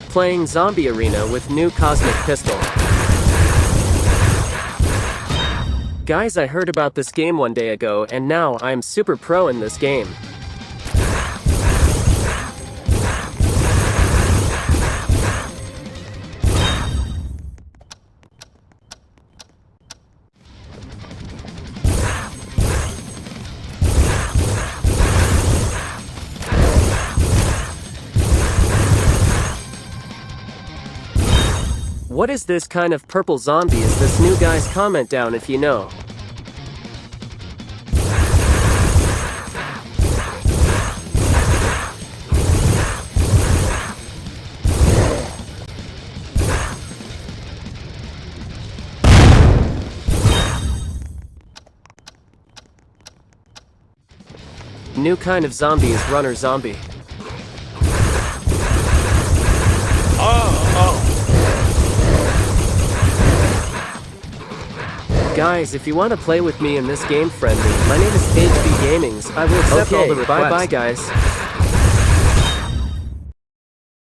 Playing Zombie Arena with new Cosmic Pistol. Guys, I heard about this game one day ago and now I'm super pro in this game. What is this kind of purple zombie is this new guys? Comment down if you know. New kind of zombie is runner zombie. Guys, if you want to play with me in this game friendly, my name is HB Gamings. I will accept all the requests. Bye bye guys.